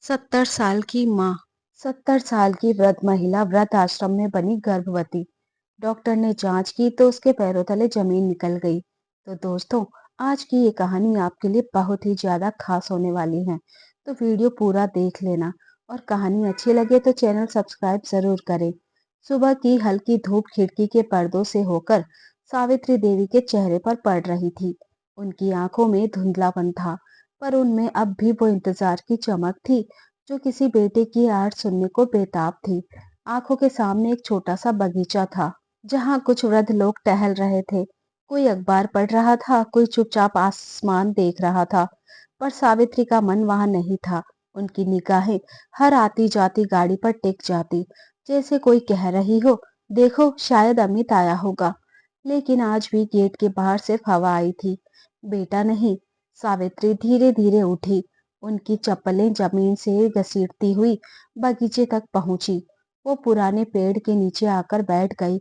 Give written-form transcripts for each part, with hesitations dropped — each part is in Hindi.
70 साल की माँ। 70 साल की वृद्ध महिला वृद्ध आश्रम में बनी गर्भवती। डॉक्टर ने जांच की तो उसके पैरों तले जमीन निकल गई। तो दोस्तों, आज की ये कहानी आपके लिए बहुत ही ज्यादा खास होने वाली है। तो वीडियो पूरा देख लेना और कहानी अच्छी लगे तो चैनल सब्सक्राइब जरूर करें। सुबह की हल्की धूप खिड़की के पर्दों से होकर सावित्री देवी के चेहरे पर पड़ रही थी। उनकी आंखों में धुंधलापन था, पर उनमें अब भी वो इंतजार की चमक थी जो किसी बेटे की आहट सुनने को बेताब थी। आंखों के सामने एक छोटा सा बगीचा था जहाँ कुछ वृद्ध लोग टहल रहे थे। कोई अखबार पढ़ रहा था, कोई चुपचाप आसमान देख रहा था। पर सावित्री का मन वहां नहीं था। उनकी निगाहें हर आती जाती गाड़ी पर टिक जाती, जैसे कोई कह रही हो, देखो शायद अमित आया होगा। लेकिन आज भी गेट के बाहर सिर्फ हवा आई थी, बेटा नहीं। सावित्री धीरे धीरे उठी, उनकी चप्पलें जमीन से घसीटती हुई बगीचे तक पहुंची। वो पुराने पेड़ के नीचे आकर बैठ गई,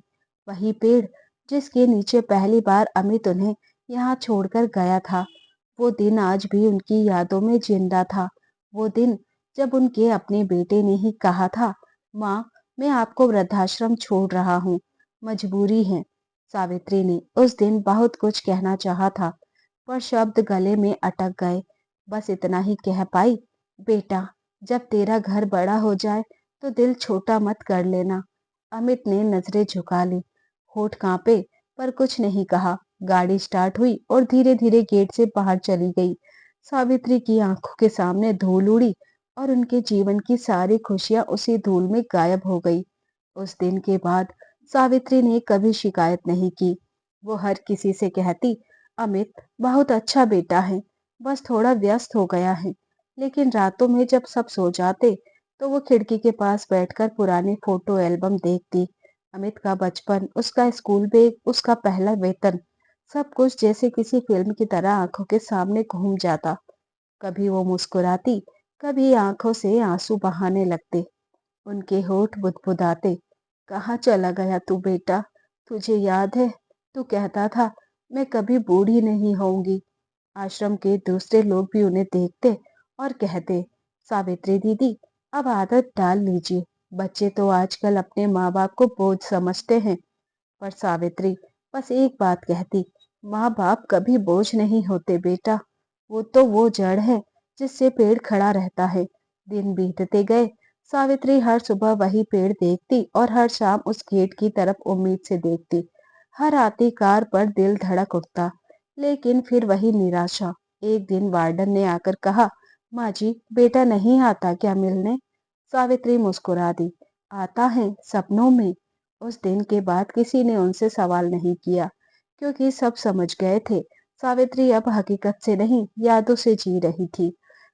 वही पेड़ जिसके नीचे पहली बार अमित उन्हें यहाँ छोड़कर गया था। वो दिन आज भी उनकी यादों में जिंदा था। वो दिन जब उनके अपने बेटे ने ही कहा था, माँ, मैं आपको वृद्धाश्रम छोड़ रहा हूँ, मजबूरी है। सावित्री ने उस दिन बहुत कुछ कहना चाहा था, पर शब्द गले में अटक गए। बस इतना ही कह पाई, बेटा, जब तेरा घर बड़ा हो जाए तो दिल छोटा मत कर लेना। अमित ने नजरें झुका ली, होठ कांपे, पर कुछ नहीं कहा। गाड़ी स्टार्ट हुई और धीरे धीरे गेट से बाहर चली गई। सावित्री की आंखों के सामने धूल उड़ी और उनके जीवन की सारी खुशियां उसी धूल में गायब हो गई। उस दिन के बाद सावित्री ने कभी शिकायत नहीं की। वो हर किसी से कहती, अमित बहुत अच्छा बेटा है, बस थोड़ा व्यस्त हो गया है। लेकिन रातों में जब सब सो जाते तो वो खिड़की के पास बैठकर पुराने फोटो एल्बम देखती। अमित का बचपन, उसका स्कूल बैग, उसका पहला वेतन, सब कुछ जैसे किसी फिल्म की तरह आंखों के सामने घूम जाता। कभी वो मुस्कुराती, कभी आंखों से आंसू बहाने लगते, उनके होठ बुदबुदाते। कहाँ चला गया तू बेटा? तुझे याद है, तू कहता था मैं कभी बूढ़ी नहीं होऊंगी। आश्रम के दूसरे लोग भी उन्हें देखते और कहते, सावित्री दीदी, अब आदत डाल लीजिए, बच्चे तो आजकल अपने माँ बाप को बोझ समझते हैं। पर सावित्री बस एक बात कहती, माँ बाप कभी बोझ नहीं होते बेटा, वो जड़ है जिससे पेड़ खड़ा रहता है। दिन बीतते गए, सावित्री हर सुबह वही पेड़ देखती और हर शाम उस गेट की तरफ उम्मीद से देखती। हर आती कार पर दिल धड़क उठता, लेकिन फिर वही निराशा। एक दिन वार्डन ने आकर कहा, माँ जी, बेटा नहीं आता क्या मिलने? सावित्री मुस्कुरा दी, आता है सपनों में। उस दिन के बाद किसी ने उनसे सवाल नहीं किया, क्योंकि सब समझ गए थे सावित्री अब हकीकत से नहीं, यादों से जी रही थी।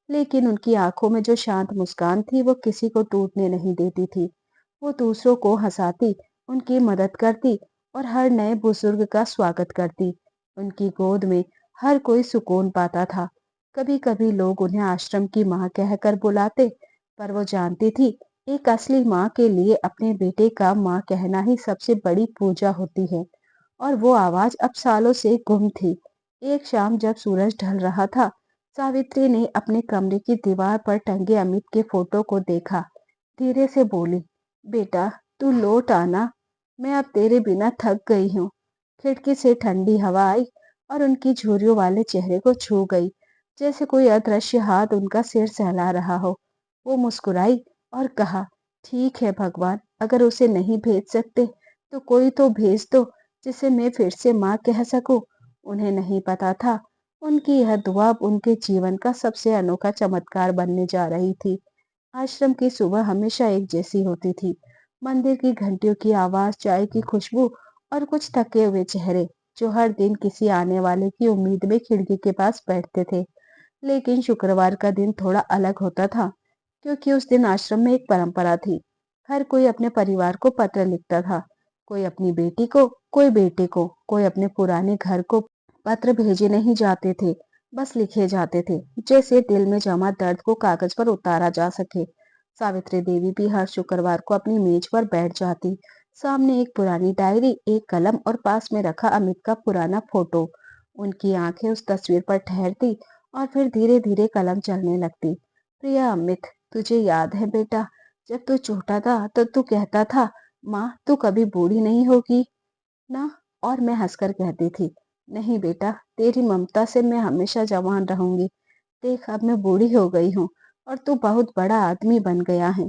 लेकिन उनकी आंखों में जो शांत मुस्कान थी वो किसी को टूटने नहीं देती थी। वो दूसरों को हंसाती, उनकी मदद करती और हर नए बुजुर्ग का स्वागत करती। उनकी गोद में हर कोई सुकून पाता था। कभी कभी लोग उन्हें आश्रम की माँ कहकर बुलाते, पर वो जानती थी एक असली माँ के लिए अपने बेटे का माँ कहना ही सबसे बड़ी पूजा होती है। और वो आवाज अब सालों से गुम थी। एक शाम जब सूरज ढल रहा था, सावित्री ने अपने कमरे की दीवार पर टंगे अमित के फोटो को देखा। धीरे से बोली, बेटा, तू लौट आना, मैं अब तेरे बिना थक गई हूँ। खिड़की से ठंडी हवा आई और उनकी झुर्रियों वाले चेहरे को छू गई, जैसे कोई अदृश्य हाथ उनका सिर सहला रहा हो। वो मुस्कुराई और कहा, ठीक है भगवान, अगर उसे नहीं भेज सकते तो कोई तो भेज दो जिसे मैं फिर से माँ कह सकूं। उन्हें नहीं पता था उनकी यह दुआ अब उनके जीवन का सबसे अनोखा चमत्कार बनने जा रही थी। आश्रम की सुबह हमेशा एक जैसी होती थी। मंदिर की घंटियों की आवाज, चाय की खुशबू और कुछ थके हुए चेहरे जो हर दिन किसी आने वाले की उम्मीद में खिड़की के पास बैठते थे। लेकिन शुक्रवार का दिन थोड़ा अलग होता था, क्योंकि उस दिन आश्रम में एक परंपरा थी। हर कोई अपने परिवार को पत्र लिखता था, कोई अपनी बेटी को, कोई बेटे को, कोई अपने पुराने घर को। पत्र भेजे नहीं जाते थे, बस लिखे जाते थे, जैसे दिल में जमा दर्द को कागज पर उतारा जा सके। सावित्री देवी भी हर शुक्रवार को अपनी मेज पर बैठ जाती, सामने एक पुरानी डायरी, एक कलम और पास में रखा अमित का पुराना फोटो। उनकी आंखें उस तस्वीर पर ठहरती और फिर धीरे धीरे कलम चलने लगती। प्रिया अमित, तुझे याद है बेटा, जब तू छोटा था तो तू कहता था, माँ तू कभी बूढ़ी नहीं होगी ना। और मैं हंसकर कहती थी, नहीं बेटा, तेरी ममता से मैं हमेशा जवान रहूंगी। देख अब मैं बूढ़ी हो गई हूँ और तू बहुत बड़ा आदमी बन गया है।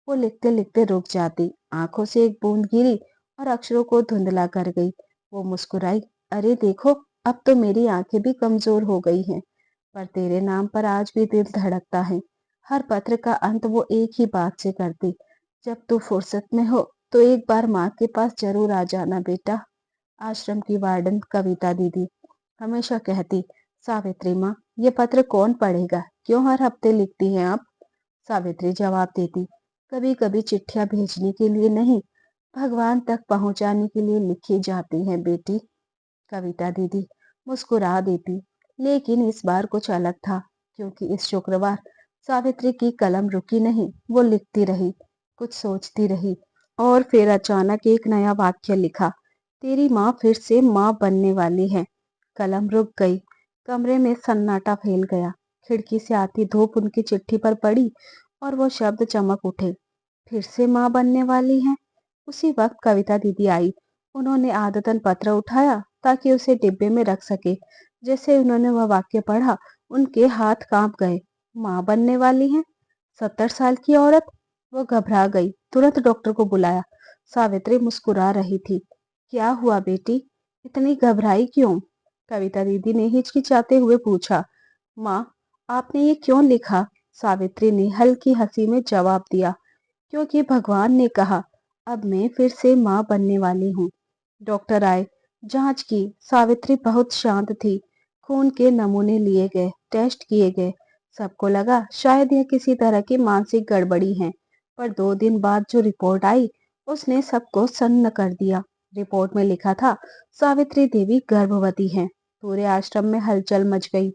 वो लिखते लिखते रुक जाती, आंखों से एक बूंद गिरी और अक्षरों को धुंधला कर गई। वो मुस्कुराई, अरे देखो, अब तो मेरी आंखें भी कमजोर हो गई हैं, पर तेरे नाम पर आज भी दिल धड़कता है। हर पत्र का अंत वो एक ही बात से करती, जब तू फुर्सत में हो तो एक बार माँ के पास जरूर आ जाना बेटा। आश्रम की वार्डन कविता दीदी हमेशा कहती, सावित्री माँ, ये पत्र कौन पढ़ेगा, क्यों हर हफ्ते लिखती हैं आप। सावित्री जवाब देती, कभी कभी चिट्ठियां भेजने के लिए नहीं, भगवान तक पहुंचाने के लिए लिखी जाती हैं बेटी। कविता दीदी मुस्कुरा देती, लेकिन इस बार कुछ अलग था, क्योंकि इस शुक्रवार सावित्री की कलम रुकी नहीं, वो लिखती रही, कुछ सोचती रही, और फिर अचानक एक नया वाक्य लिखा, तेरी माँ फिर से माँ बनने वाली है। कलम रुक गई, कमरे में सन्नाटा फैल गया। खिड़की से आती धूप उनकी चिट्ठी पर पड़ी और वो शब्द चमक उठे, फिर से माँ बनने वाली है। उसी वक्त कविता दीदी आई। उन्होंने आदतन पत्र उठाया ताकि उसे डिब्बे में रख सके। जैसे उन्होंने वह वाक्य पढ़ा, उनके हाथ कांप गए। माँ बनने वाली है, 70 साल की औरत। वो घबरा गई, तुरंत डॉक्टर को बुलाया। सावित्री मुस्कुरा रही थी। क्या हुआ बेटी, इतनी घबराई क्यों? कविता दीदी ने हिचकिचाते हुए पूछा। माँ, आपने ये क्यों लिखा? सावित्री ने हल्की हंसी में जवाब दिया, क्योंकि भगवान ने कहा, अब मैं फिर से माँ बनने वाली हूँ। डॉक्टर आए, जांच की। सावित्री बहुत शांत थी। खून के नमूने लिए गए, टेस्ट किए गए। सबको लगा शायद यह किसी तरह की मानसिक गड़बड़ी है, पर 2 दिन बाद जो रिपोर्ट आई, उसने सबको सन्न कर दिया। रिपोर्ट में लिखा था, सावित्री देवी गर्भवती हैं। पूरे आश्रम में हलचल मच गई।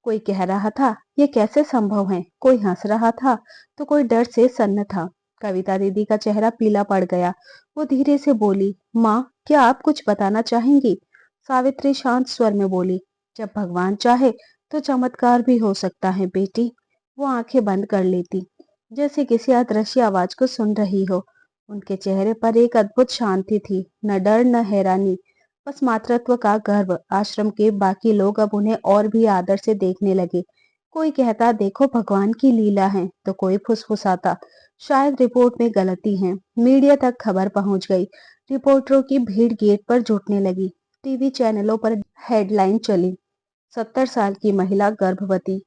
कोई कह रहा था, ये कैसे संभव है, कोई हंस रहा था, तो कोई डर से सन्न था। कविता दीदी का चेहरा पीला पड़ गया। वो धीरे से बोली, माँ, क्या आप कुछ बताना चाहेंगी? सावित्री शांत स्वर में बोली, जब भगवान चाहे तो चमत्कार भी हो सकता है बेटी। वो आंखें बंद कर लेती, जैसे किसी अदृश्य आवाज को सुन रही हो। उनके चेहरे पर एक अद्भुत शांति थी, न डर न हैरानी, बस मातृत्व का गर्व। आश्रम के बाकी लोग अब उन्हें और भी आदर से देखने लगे। कोई कहता, देखो भगवान की लीला है, तो कोई फुसफुसाता, शायद रिपोर्ट में गलती है। मीडिया तक खबर पहुंच गई। रिपोर्टरों की भीड़ गेट पर जुटने लगी। टीवी चैनलों पर हेडलाइन चली, 70 साल की महिला गर्भवती।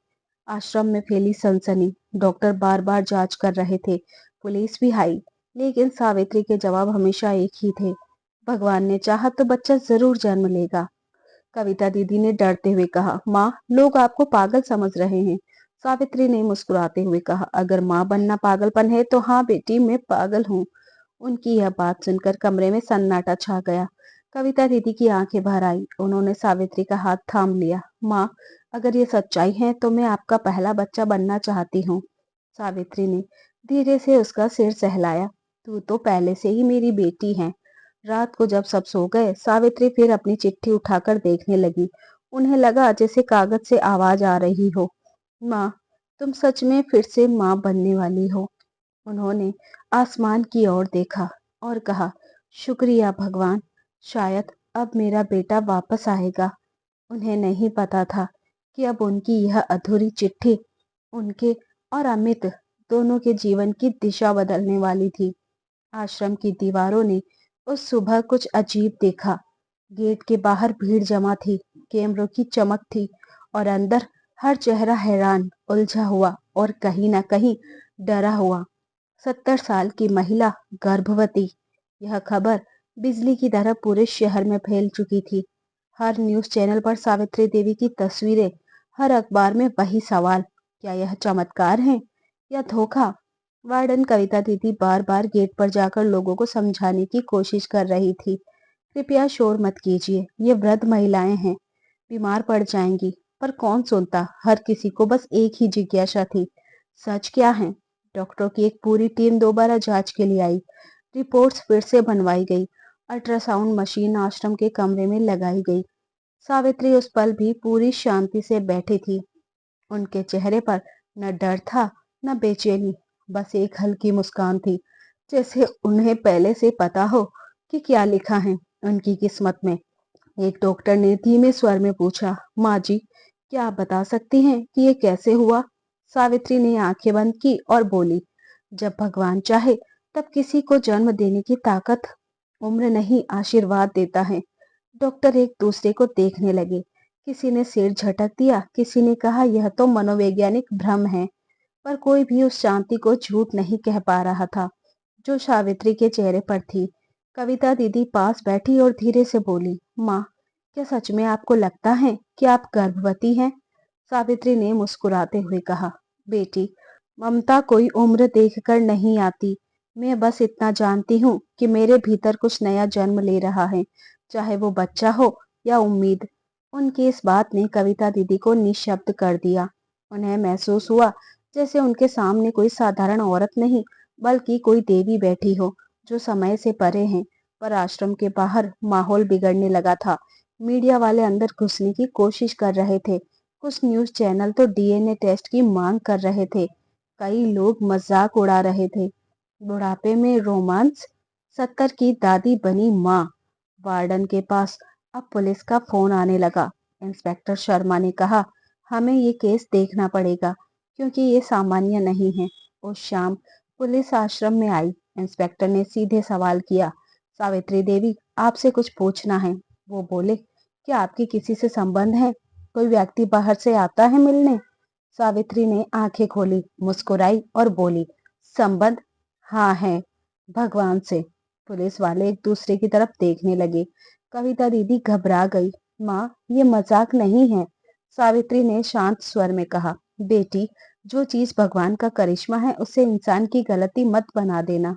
आश्रम में फैली सनसनी। डॉक्टर बार बार जांच कर रहे थे, पुलिस भी आई, लेकिन सावित्री के जवाब हमेशा एक ही थे, भगवान ने चाहा तो बच्चा जरूर जन्म लेगा। कविता दीदी ने डरते हुए कहा, माँ, लोग आपको पागल समझ रहे हैं। सावित्री ने मुस्कुराते हुए कहा, अगर माँ बनना पागलपन है तो हाँ बेटी, मैं पागल हूँ। उनकी यह बात सुनकर कमरे में सन्नाटा छा गया। कविता दीदी की आंखें भर आई। उन्होंने सावित्री का हाथ थाम लिया। माँ, अगर ये सच्चाई है तो मैं आपका पहला बच्चा बनना चाहती हूँ। सावित्री ने धीरे से उसका सिर सहलाया। तू तो पहले से ही मेरी बेटी है। रात को जब सब सो गए, सावित्री फिर अपनी चिट्ठी उठाकर देखने लगी। उन्हें लगा जैसे कागज से आवाज आ रही हो, माँ, तुम सच में फिर से माँ बनने वाली हो। उन्होंने आसमान की ओर देखा और कहा, शुक्रिया भगवान, शायद अब मेरा बेटा वापस आएगा। उन्हें नहीं पता था कि अब उनकी यह अधूरी चिट्ठी उनके और अमित दोनों के जीवन की दिशा बदलने वाली थी। आश्रम की दीवारों ने उस सुबह कुछ अजीब देखा। गेट के बाहर भीड़ जमा थी, कैमरों की चमक थी, और अंदर हर चेहरा हैरान, उलझा हुआ और कहीं ना कहीं डरा हुआ। 70 साल की महिला गर्भवती, यह खबर बिजली की तरह पूरे शहर में फैल चुकी थी। हर न्यूज चैनल पर सावित्री देवी की तस्वीरें, हर अखबार में वही सवाल, क्या यह चमत्कार है या धोखा? वार्डन कविता दीदी बार बार गेट पर जाकर लोगों को समझाने की कोशिश कर रही थी, कृपया शोर मत कीजिए, ये वृद्ध महिलाएं हैं, बीमार पड़ जाएंगी। पर कौन सुनता, हर किसी को बस एक ही जिज्ञासा थी, सच क्या है? डॉक्टरों की एक पूरी टीम दोबारा जांच के लिए आई। रिपोर्ट्स फिर से बनवाई गई। अल्ट्रासाउंड मशीन आश्रम के कमरे में लगाई गई। सावित्री उस पल भी पूरी शांति से बैठी थी। उनके चेहरे पर न डर था, न बेचैनी, बस एक हल्की मुस्कान थी, जैसे उन्हें पहले से पता हो कि क्या लिखा है उनकी किस्मत में। एक डॉक्टर ने धीमे स्वर में पूछा, माँ जी, क्या आप बता सकती हैं कि ये कैसे हुआ? सावित्री ने आंखें बंद की और बोली, जब भगवान चाहे तब किसी को जन्म देने की ताकत उम्र नहीं आशीर्वाद देता है। डॉक्टर एक दूसरे को देखने लगे। किसी ने सिर झटक दिया, किसी ने कहा यह तो मनोवैज्ञानिक भ्रम है, पर कोई भी उस शांति को झूठ नहीं कह पा रहा था जो सावित्री के चेहरे पर थी। कविता दीदी पास बैठी और धीरे से बोली, माँ, क्या सच में आपको लगता है कि आप गर्भवती हैं? सावित्री ने मुस्कुराते हुए कहा, बेटी, ममता कोई उम्र देखकर नहीं आती। मैं बस इतना जानती हूँ कि मेरे भीतर कुछ नया जन्म ले रहा है, चाहे वो बच्चा हो या उम्मीद। उनकी इस बात ने कविता दीदी को निशब्द कर दिया। उन्हें महसूस हुआ जैसे उनके सामने कोई साधारण औरत नहीं, बल्कि कोई देवी बैठी हो जो समय से परे है। पर आश्रम के बाहर माहौल बिगड़ने लगा था। मीडिया वाले अंदर घुसने की कोशिश कर रहे थे। कुछ न्यूज़ चैनल तो डीएनए टेस्ट की मांग कर रहे थे। कई लोग मजाक उड़ा रहे थे। बुढ़ापे में रोमांस, 70 की दादी बनी माँ। वार्डन के पास अब पुलिस का फोन आने लगा। इंस्पेक्टर शर्मा ने कहा, हमें ये केस देखना पड़ेगा क्योंकि ये सामान्य नहीं है। उस शाम पुलिस आश्रम में आई। इंस्पेक्टर ने सीधे सवाल किया, सावित्री देवी, आपसे कुछ पूछना है। वो बोले, क्या आपकी किसी से संबंध है? कोई व्यक्ति बाहर से आता है मिलने? सावित्री ने आंखें खोली, मुस्कुराई और बोली, संबंध? हाँ है, भगवान से। पुलिस वाले एक दूसरे की तरफ देखने लगे। कविता दीदी घबरा गई। माँ, ये मजाक नहीं है, सावित्री ने शांत स्वर में कहा। बेटी, जो चीज भगवान का करिश्मा है उसे इंसान की गलती मत बना देना।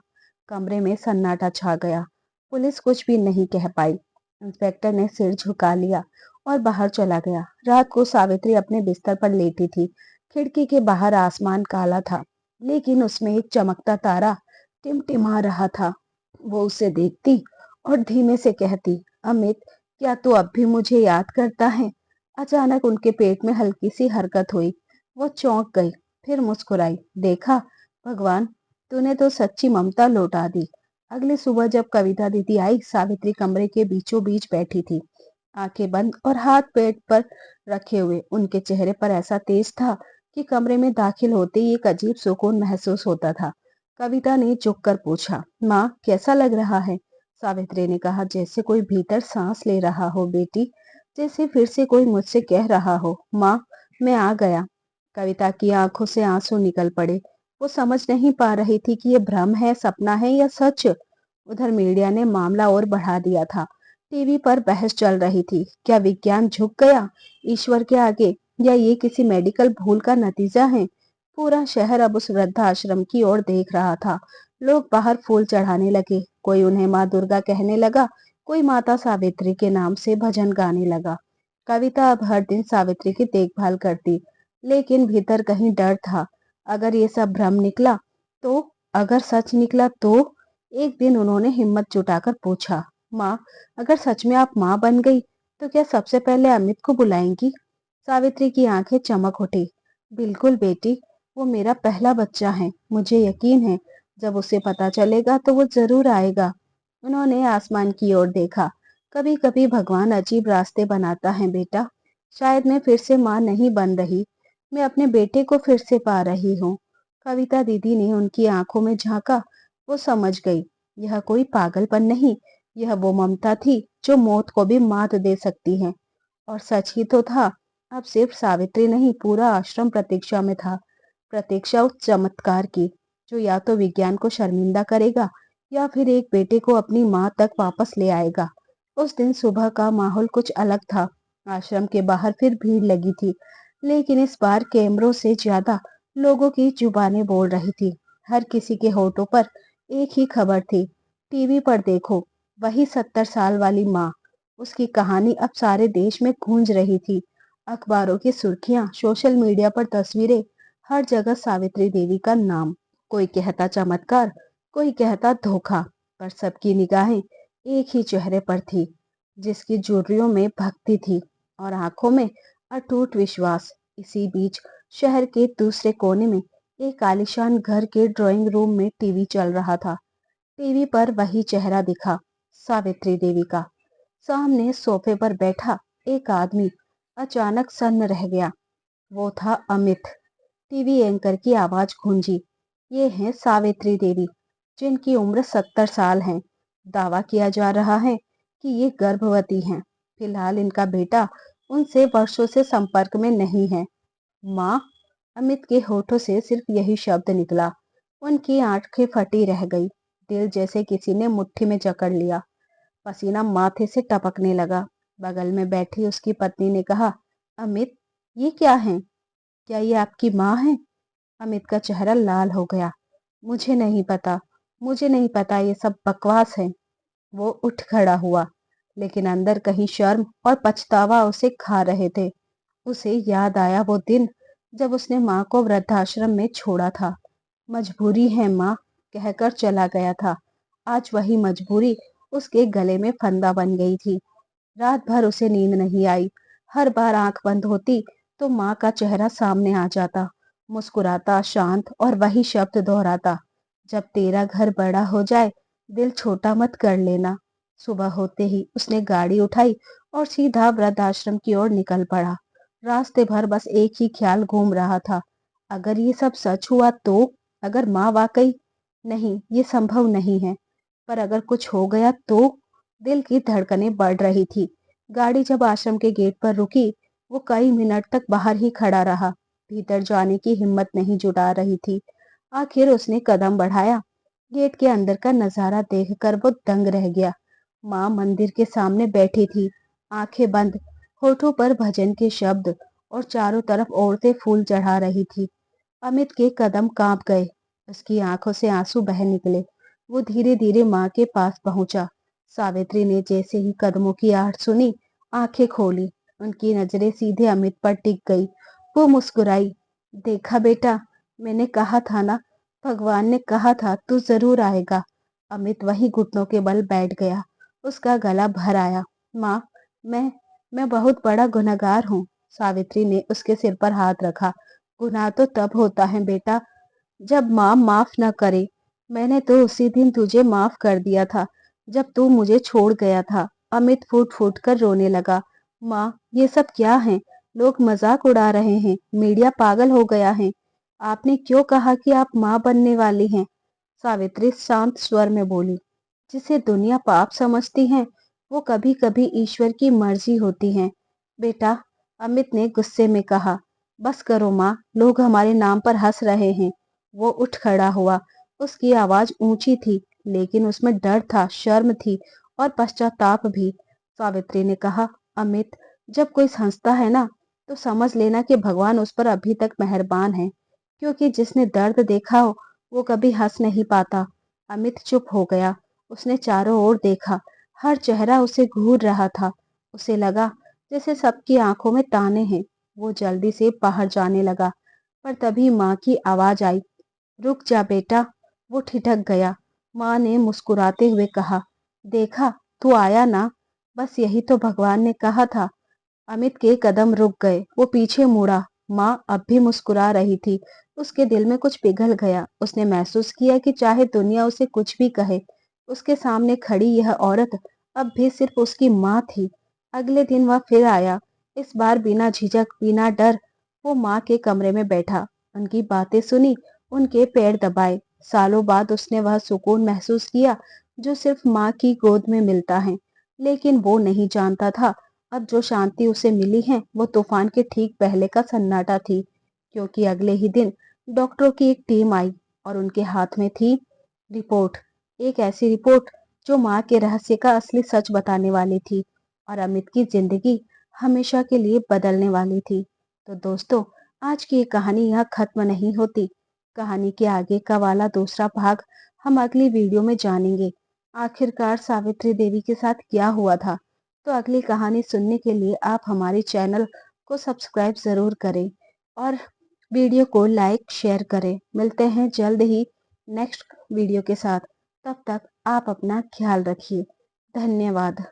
कमरे में सन्नाटा छा गया। पुलिस कुछ भी नहीं कह पाई। इंस्पेक्टर ने सिर झुका लिया और बाहर चला गया। रात को सावित्री अपने बिस्तर पर लेटी थी। खिड़की के बाहर आसमान काला था, लेकिन उसमें एक चमकता तारा टिमटिमा रहा था। वो उसे देखती और धीमे से कहती, अमित, क्या तू अब भी मुझे याद करता है? अचानक उनके पेट में हल्की सी हरकत हुई। वो चौंक गई, फिर मुस्कुराई। देखा, भगवान, तूने तो सच्ची ममता लौटा दी। अगली सुबह जब कविता दीदी आई, सावित्री कमरे के बीचों बीच बैठी थी, आंखें बंद और हाथ पेट पर रखे हुए। उनके चेहरे पर ऐसा तेज था कि कमरे में दाखिल होते ही एक अजीब सुकून महसूस होता था। कविता ने झुक कर पूछा, माँ, कैसा लग रहा है? सावित्री ने कहा, जैसे कोई भीतर सांस ले रहा हो बेटी, जैसे फिर से कोई मुझसे कह रहा हो, माँ, मैं आ गया। कविता की आंखों से आंसू निकल पड़े। वो समझ नहीं पा रही थी कि ये भ्रम है, सपना है या सच। उधर मीडिया ने मामला और बढ़ा दिया था। टीवी पर बहस चल रही थी, क्या विज्ञान झुक गया ईश्वर के आगे, या ये किसी मेडिकल भूल का नतीजा है? पूरा शहर अब उस वृद्धाश्रम की ओर देख रहा था। लोग बाहर फूल चढ़ाने लगे, कोई उन्हें माँ दुर्गा कहने लगा, कोई माता सावित्री के नाम से भजन गाने लगा। कविता अब हर दिन सावित्री की देखभाल करती, लेकिन भीतर कहीं डर था। अगर ये सब भ्रम निकला तो, अगर सच निकला तो? एक दिन उन्होंने हिम्मत जुटाकर पूछा, माँ, अगर सच में आप माँ बन गई तो क्या सबसे पहले अमित को बुलाएंगी? सावित्री की आंखें चमक उठी। बिल्कुल बेटी, वो मेरा पहला बच्चा है। मुझे यकीन है जब उसे पता चलेगा तो वो जरूर आएगा। उन्होंने आसमान की ओर देखा। कभी कभी भगवान अजीब रास्ते बनाता है बेटा। शायद मैं फिर से माँ नहीं बन रही, मैं अपने बेटे को फिर से पा रही हूँ। कविता दीदी ने उनकी आंखों में झांका। वो समझ गई, यह कोई पागलपन नहीं, यह वो ममता थी जो मौत को भी मात दे सकती है। और सच ही तो था। अब सिर्फ सावित्री नहीं, पूरा आश्रम प्रतीक्षा में था। प्रतीक्षा उस चमत्कार की जो या तो विज्ञान को शर्मिंदा करेगा या फिर एक बेटे को अपनी माँ तक वापस ले आएगा। उस दिन सुबह का माहौल कुछ अलग था। आश्रम के बाहर फिर भीड़ लगी थी, लेकिन इस बार कैमरों से ज्यादा लोगों की जुबानें बोल रही थी। हर किसी के होठों पर एक ही खबर थी, टीवी पर देखो, वही 70 साल वाली माँ। उसकी कहानी अब सारे देश में गूंज रही थी। अखबारों की सुर्खियां, सोशल मीडिया पर तस्वीरें, हर जगह सावित्री देवी का नाम। कोई कहता चमत्कार, कोई कहता धोखा, पर सबकी निगाहें एक ही चेहरे पर थी, जिसकी झुर्रियों में भक्ति थी और आंखों में अटूट विश्वास। इसी बीच शहर के दूसरे कोने में एक आलीशान घर के ड्राइंग रूम में टीवी चल रहा था। टीवी पर वही चेहरा दिखा, सावित्री देवी का। सामने सोफे पर बैठा एक आदमी अचानक सन्न रह गया। वो था अमित। टीवी एंकर की आवाज गूंजी। ये हैं सावित्री देवी, जिनकी उम्र 70 साल है। दावा किया जा रहा है कि ये गर्भवती हैं। फिलहाल इनका बेटा उनसे वर्षों से संपर्क में नहीं है। माँ। अमित के होठों से सिर्फ यही शब्द निकला। उनकी आंखें फटी रह गई। दिल जैसे किसी ने मुट्ठी में जकड़ लिया। पसीना माथे से टपकने लगा। बगल में बैठी उसकी पत्नी ने कहा, अमित, ये क्या है? क्या ये आपकी माँ है? अमित का चेहरा लाल हो गया। मुझे नहीं पता। मुझे नहीं पता, ये सब बकवास है। वो उठ खड़ा हुआ, लेकिन अंदर कहीं शर्म और पछतावा उसे खा रहे थे। उसे याद आया वो दिन जब उसने माँ को वृद्धाश्रम में छोड़ा था। मजबूरी है माँ, कहकर चला गया था। आज वही मजबूरी उसके गले में फंदा बन गई थी। रात भर उसे नींद नहीं आई। हर बार आंख बंद होती तो माँ का चेहरा सामने आ जाता, मुस्कुराता, शांत, और वही शब्द दोहराता, जब तेरा घर बड़ा हो जाए दिल छोटा मत कर लेना। सुबह होते ही उसने गाड़ी उठाई और सीधा वृद्धाश्रम की ओर निकल पड़ा। रास्ते भर बस एक ही ख्याल घूम रहा था, अगर ये सब सच हुआ तो? अगर माँ वाकई, नहीं ये संभव नहीं है, पर अगर कुछ हो गया तो? दिल की धड़कनें बढ़ रही थी। गाड़ी जब आश्रम के गेट पर रुकी, वो कई मिनट तक बाहर ही खड़ा रहा। भीतर जाने की हिम्मत नहीं जुटा रही थी। आखिर उसने कदम बढ़ाया। गेट के अंदर का नजारा देखकर वो दंग रह गया। माँ मंदिर के सामने बैठी थी, आंखें बंद, होठों पर भजन के शब्द, और चारों तरफ औरतें फूल चढ़ा रही थी। अमित के कदम कांप गए। उसकी आंखों से आंसू बह निकले। वो धीरे धीरे माँ के पास पहुंचा। सावित्री ने जैसे ही कदमों की आहट सुनी, आंखें खोली। उनकी नजरें सीधे अमित पर टिक गई। वो मुस्कुराई। देखा बेटा, मैंने कहा था ना, भगवान ने कहा था तू जरूर आएगा। अमित वही घुटनों के बल बैठ गया। उसका गला भर आया। माँ, मैं मैं बहुत बड़ा गुनहगार हूँ। सावित्री ने उसके सिर पर हाथ रखा। गुनाह तो तब होता है बेटा, जब माँ माफ न करे। मैंने तो उसी दिन तुझे माफ कर दिया था, जब तू मुझे छोड़ गया था। अमित फूट फूट कर रोने लगा। माँ, ये सब क्या है? लोग मजाक उड़ा रहे हैं, मीडिया पागल हो गया है। आपने क्यों कहा कि आप माँ बनने वाली हैं? सावित्री शांत स्वर में बोली। जिसे दुनिया पाप समझती है, वो कभी कभी ईश्वर की मर्जी होती है बेटा। अमित ने गुस्से में कहा। बस करो माँ, लोग हमारे नाम पर हंस रहे हैं। वो उठ खड़ा हुआ। उसकी आवाज ऊंची थी, लेकिन उसमें डर था, शर्म थी, और पश्चाताप भी। सावित्री ने कहा, अमित, जब कोई हंसता है ना, तो समझ लेना कि भगवान उस पर अभी तक मेहरबान है, क्योंकि जिसने दर्द देखा हो वो कभी हंस नहीं पाता। अमित चुप हो गया। उसने चारों ओर देखा। हर चेहरा उसे घूर रहा था। उसे लगा जैसे सबकी आंखों में ताने हैं। वो जल्दी से बाहर जाने लगा, पर तभी माँ की आवाज आई, रुक जा बेटा। वो ठिठक गया। माँ ने मुस्कुराते हुए कहा, देखा, तू आया ना, बस यही तो भगवान ने कहा था। अमित के कदम रुक गए। वो पीछे मुड़ा। माँ अब भी मुस्कुरा रही थी। उसके दिल में कुछ पिघल गया। उसने महसूस किया कि चाहे दुनिया उसे कुछ भी कहे, उसके सामने खड़ी यह औरत अब भी सिर्फ उसकी माँ थी। अगले दिन वह फिर आया। इस बार बिना झिझक, बिना डर। वो माँ के कमरे में बैठा, उनकी बातें सुनी, उनके पैर दबाए। सालों बाद उसने वह सुकून महसूस किया जो सिर्फ माँ की गोद में मिलता है। लेकिन वो नहीं जानता था, अब जो शांति उसे मिली है वो तूफान के ठीक पहले का सन्नाटा थी। क्योंकि अगले ही दिन डॉक्टरों की एक टीम आई, और उनके हाथ में थी रिपोर्ट। एक ऐसी रिपोर्ट जो माँ के रहस्य का असली सच बताने वाली थी, और अमित की जिंदगी हमेशा के लिए बदलने वाली थी। तो दोस्तों, आज की ये कहानी यहाँ खत्म नहीं होती। कहानी के आगे का वाला दूसरा भाग हम अगली वीडियो में जानेंगे। आखिरकार सावित्री देवी के साथ क्या हुआ था। तो अगली कहानी सुनने के लिए आप हमारे चैनल को सब्सक्राइब जरूर करें, और वीडियो को लाइक शेयर करें। मिलते हैं जल्द ही नेक्स्ट वीडियो के साथ। तब तक आप अपना ख्याल रखिए। धन्यवाद।